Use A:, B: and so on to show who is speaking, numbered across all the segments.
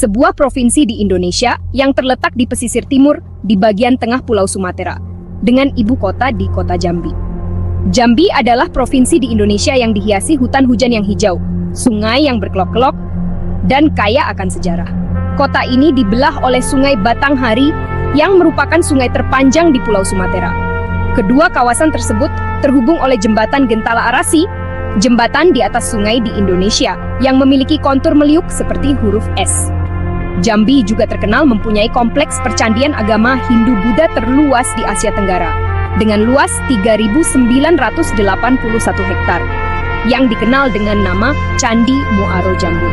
A: sebuah provinsi di Indonesia yang terletak di pesisir timur di bagian tengah Pulau Sumatera, dengan ibu kota di kota Jambi. Jambi adalah provinsi di Indonesia yang dihiasi hutan hujan yang hijau, sungai yang berkelok-kelok, dan kaya akan sejarah. Kota ini dibelah oleh Sungai Batanghari yang merupakan sungai terpanjang di Pulau Sumatera. Kedua kawasan tersebut terhubung oleh jembatan Gentala Arasi, jembatan di atas sungai di Indonesia yang memiliki kontur meliuk seperti huruf S. Jambi juga terkenal mempunyai kompleks percandian agama Hindu-Buddha terluas di Asia Tenggara, dengan luas 3.981 hektar, yang dikenal dengan nama Candi Muaro Jambi.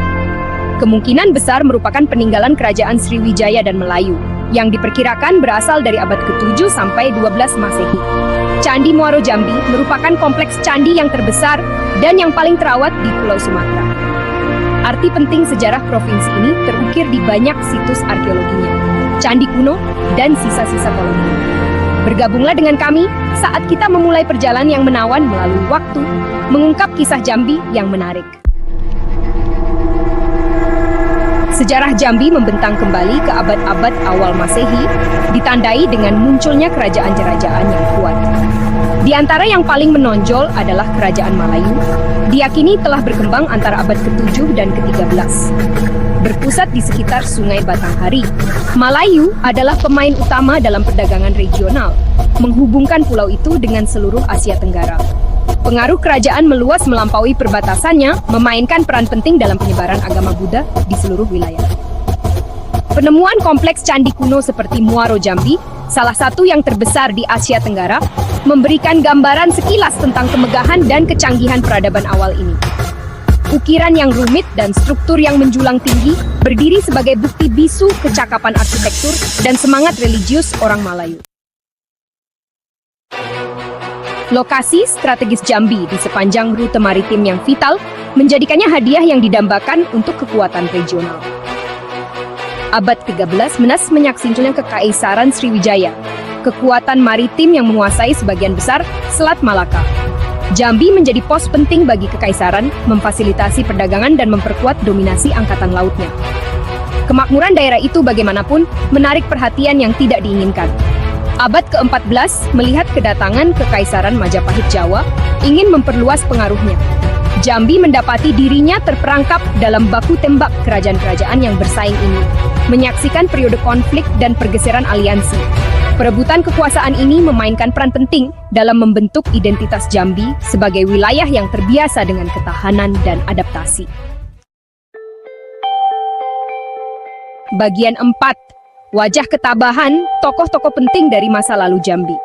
A: Kemungkinan besar merupakan peninggalan kerajaan Sriwijaya dan Melayu, yang diperkirakan berasal dari abad ke-7 sampai 12 Masehi. Candi Muaro Jambi merupakan kompleks candi yang terbesar dan yang paling terawat di Pulau Sumatera. Arti penting sejarah provinsi ini terukir di banyak situs arkeologinya, candi kuno, dan sisa-sisa koloni. Bergabunglah dengan kami saat kita memulai perjalanan yang menawan melalui waktu, mengungkap kisah Jambi yang menarik. Sejarah Jambi membentang kembali ke abad-abad awal Masehi, ditandai dengan munculnya kerajaan-kerajaan yang kuat. Di antara yang paling menonjol adalah Kerajaan Malayu, diyakini telah berkembang antara abad ke-7 dan ke-13. Berpusat di sekitar Sungai Batanghari, Malayu adalah pemain utama dalam perdagangan regional, menghubungkan pulau itu dengan seluruh Asia Tenggara. Pengaruh kerajaan meluas melampaui perbatasannya, memainkan peran penting dalam penyebaran agama Buddha di seluruh wilayah. Penemuan kompleks candi kuno seperti Muaro Jambi, salah satu yang terbesar di Asia Tenggara, memberikan gambaran sekilas tentang kemegahan dan kecanggihan peradaban awal ini. Ukiran yang rumit dan struktur yang menjulang tinggi berdiri sebagai bukti bisu kecakapan arsitektur dan semangat religius orang Malayu. Lokasi strategis Jambi di sepanjang rute maritim yang vital menjadikannya hadiah yang didambakan untuk kekuatan regional. Abad ke-13 menyaksikan Kekaisaran Sriwijaya, kekuatan maritim yang menguasai sebagian besar Selat Malaka. Jambi menjadi pos penting bagi kekaisaran, memfasilitasi perdagangan dan memperkuat dominasi angkatan lautnya. Kemakmuran daerah itu bagaimanapun menarik perhatian yang tidak diinginkan. Abad ke-14 melihat kedatangan Kekaisaran Majapahit Jawa ingin memperluas pengaruhnya. Jambi mendapati dirinya terperangkap dalam baku tembak kerajaan-kerajaan yang bersaing ini, menyaksikan periode konflik dan pergeseran aliansi. Perebutan kekuasaan ini memainkan peran penting dalam membentuk identitas Jambi sebagai wilayah yang terbiasa dengan ketahanan dan adaptasi. Bagian 4. Wajah ketabahan tokoh-tokoh penting dari masa lalu Jambi.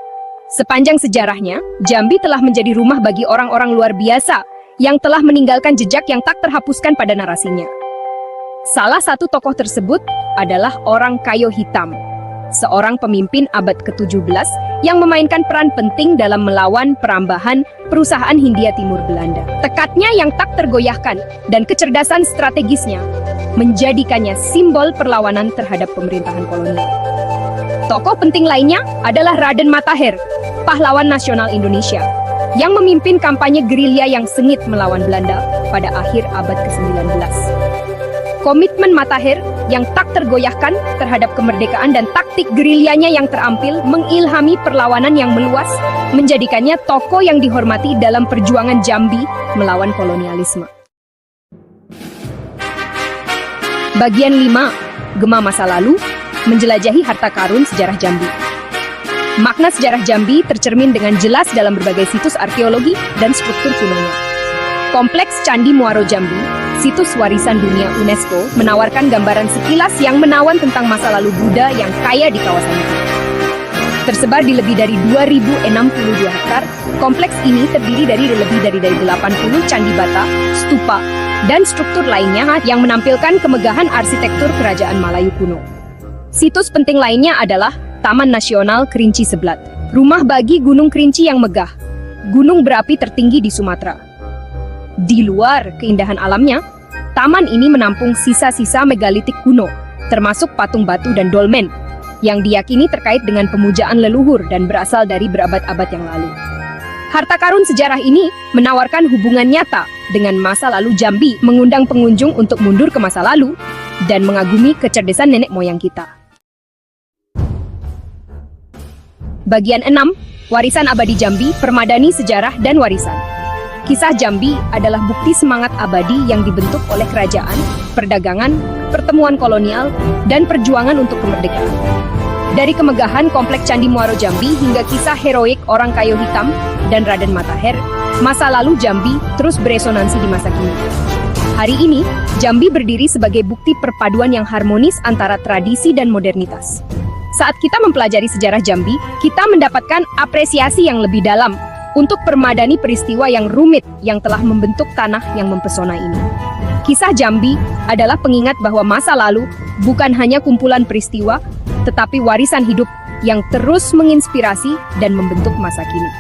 A: Sepanjang sejarahnya, Jambi telah menjadi rumah bagi orang-orang luar biasa yang telah meninggalkan jejak yang tak terhapuskan pada narasinya. Salah satu tokoh tersebut adalah orang Kayo Hitam, seorang pemimpin abad ke-17 yang memainkan peran penting dalam melawan perambahan perusahaan Hindia Timur Belanda. Tekadnya yang tak tergoyahkan dan kecerdasan strategisnya menjadikannya simbol perlawanan terhadap pemerintahan kolonial. Tokoh penting lainnya adalah Raden Matahir, pahlawan nasional Indonesia, yang memimpin kampanye gerilya yang sengit melawan Belanda pada akhir abad ke-19. Komitmen Matahir yang tak tergoyahkan terhadap kemerdekaan dan taktik gerilyanya yang terampil mengilhami perlawanan yang meluas, menjadikannya tokoh yang dihormati dalam perjuangan Jambi melawan kolonialisme. Bagian 5. Gema masa lalu, menjelajahi harta karun sejarah Jambi. Makna sejarah Jambi tercermin dengan jelas dalam berbagai situs arkeologi dan struktur kunonya. Kompleks Candi Muaro Jambi, situs warisan dunia UNESCO, menawarkan gambaran sekilas yang menawan tentang masa lalu Buddha yang kaya di kawasan itu. Tersebar di lebih dari 2.062 hektar, kompleks ini terdiri dari lebih dari 80 candi bata, stupa, dan struktur lainnya yang menampilkan kemegahan arsitektur kerajaan Malayu kuno. Situs penting lainnya adalah Taman Nasional Kerinci Seblat, rumah bagi Gunung Kerinci yang megah, gunung berapi tertinggi di Sumatera. Di luar keindahan alamnya, taman ini menampung sisa-sisa megalitik kuno, termasuk patung batu dan dolmen, yang diyakini terkait dengan pemujaan leluhur dan berasal dari berabad-abad yang lalu. Harta karun sejarah ini menawarkan hubungan nyata dengan masa lalu Jambi, mengundang pengunjung untuk mundur ke masa lalu dan mengagumi kecerdasan nenek moyang kita. Bagian 6, Warisan Abadi Jambi, Permadani Sejarah dan Warisan. Kisah Jambi adalah bukti semangat abadi yang dibentuk oleh kerajaan, perdagangan, pertemuan kolonial, dan perjuangan untuk kemerdekaan. Dari kemegahan kompleks Candi Muaro Jambi hingga kisah heroik orang kayu hitam dan Raden Matahir, masa lalu Jambi terus beresonansi di masa kini. Hari ini, Jambi berdiri sebagai bukti perpaduan yang harmonis antara tradisi dan modernitas. Saat kita mempelajari sejarah Jambi, kita mendapatkan apresiasi yang lebih dalam untuk permadani peristiwa yang rumit yang telah membentuk tanah yang mempesona ini. Kisah Jambi adalah pengingat bahwa masa lalu bukan hanya kumpulan peristiwa, tetapi warisan hidup yang terus menginspirasi dan membentuk masa kini.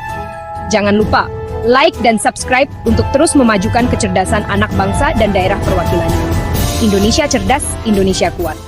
A: Jangan lupa, like dan subscribe untuk terus memajukan kecerdasan anak bangsa dan daerah perwakilannya. Indonesia cerdas, Indonesia kuat.